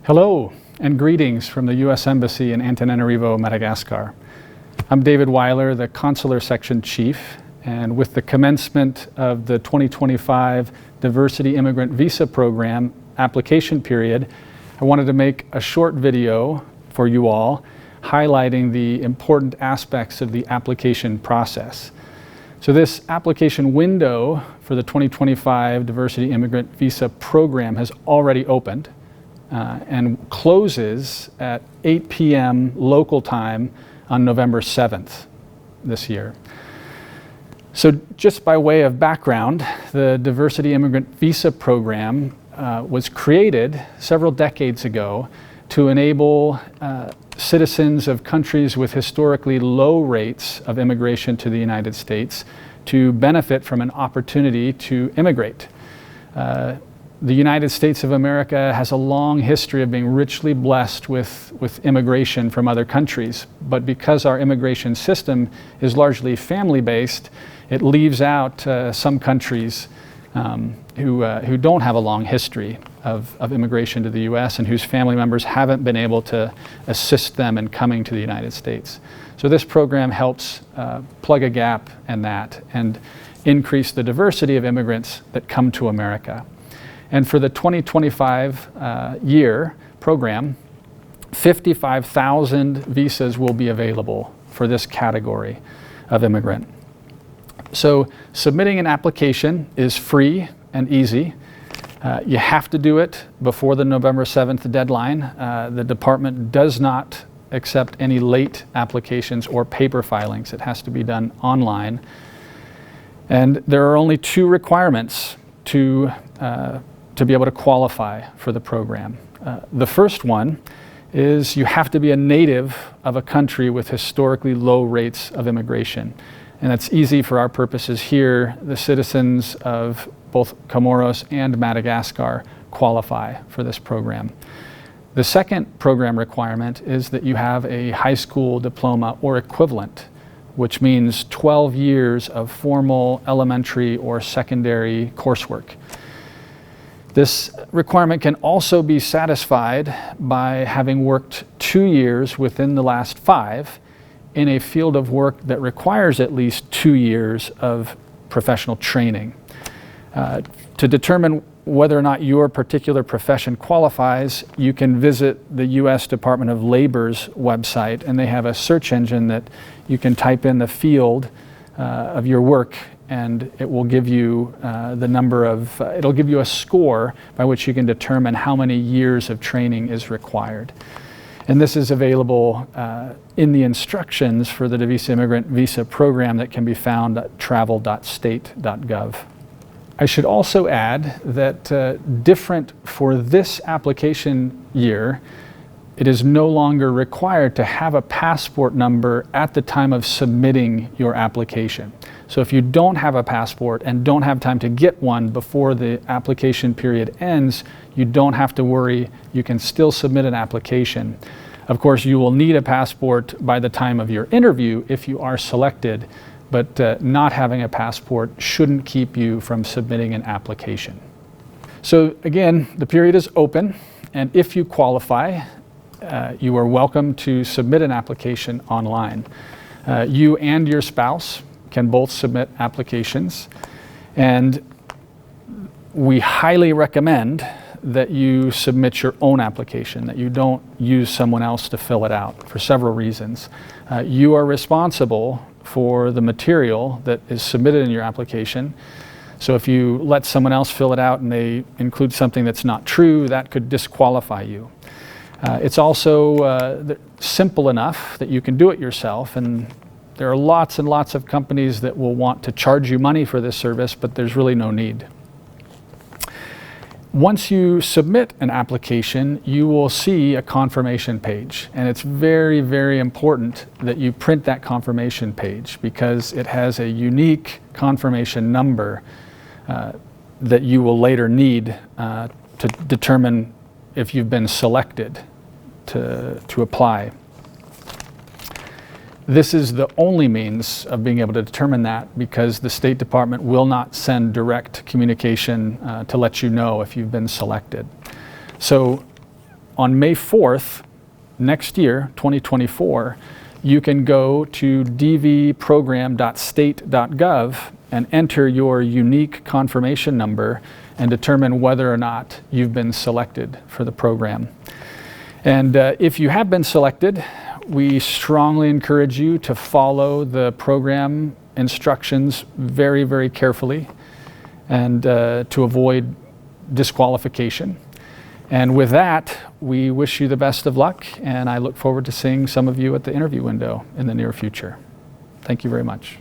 Hello and greetings from the U.S. Embassy in Antananarivo, Madagascar. I'm David Weiler, the Consular Section Chief, and with the commencement of the 2025 Diversity Immigrant Visa Program application period, I wanted to make a short video for you all highlighting the important aspects of the application process. So this application window for the 2025 Diversity Immigrant Visa Program has already opened and closes at 8 p.m. local time on November 7th this year. So just by way of background, the Diversity Immigrant Visa Program was created several decades ago to enable citizens of countries with historically low rates of immigration to the United States to benefit from an opportunity to immigrate. The United States of America has a long history of being richly blessed with immigration from other countries, but because our immigration system is largely family-based, it leaves out some countries who don't have a long history of immigration to the U.S. and whose family members haven't been able to assist them in coming to the United States. So this program helps plug a gap in that and increase the diversity of immigrants that come to America. And for the 2025 year program, 55,000 visas will be available for this category of immigrant. So submitting an application is free and easy. You have to do it before the November 7th deadline. The department does not accept any late applications or paper filings. It has to be done online. And there are only two requirements to be able to qualify for the program. The first one is you have to be a native of a country with historically low rates of immigration. And that's easy for our purposes here. The citizens of both Comoros and Madagascar qualify for this program. The second program requirement is that you have a high school diploma or equivalent, which means 12 years of formal elementary or secondary coursework. This requirement can also be satisfied by having worked 2 years within the last 5 in a field of work that requires at least 2 years of professional training. To determine whether or not your particular profession qualifies, you can visit the U.S. Department of Labor's website, and they have a search engine that you can type in the field of your work, and it will give you it'll give you a score by which you can determine how many years of training is required. And this is available in the instructions for the Diversity Immigrant Visa Program that can be found at travel.state.gov. I should also add that different for this application year, it is no longer required to have a passport number at the time of submitting your application. So if you don't have a passport and don't have time to get one before the application period ends, you don't have to worry. You can still submit an application. Of course, you will need a passport by the time of your interview if you are selected, but not having a passport shouldn't keep you from submitting an application. So again, the period is open, and if you qualify, you are welcome to submit an application online. You and your spouse can both submit applications, and we highly recommend that you submit your own application, that you don't use someone else to fill it out for several reasons. You are responsible for the material that is submitted in your application. So if you let someone else fill it out and they include something that's not true, that could disqualify you. It's also simple enough that you can do it yourself, and there are lots and lots of companies that will want to charge you money for this service, but there's really no need. Once you submit an application, you will see a confirmation page, and it's very, very important that you print that confirmation page because it has a unique confirmation number that you will later need to determine if you've been selected to apply. This is the only means of being able to determine that, because the State Department will not send direct communication to let you know if you've been selected. So on May 4th, next year, 2024, you can go to dvprogram.state.gov and enter your unique confirmation number and determine whether or not you've been selected for the program. And if you have been selected, we strongly encourage you to follow the program instructions very, very carefully and to avoid disqualification. And with that, we wish you the best of luck, and I look forward to seeing some of you at the interview window in the near future. Thank you very much.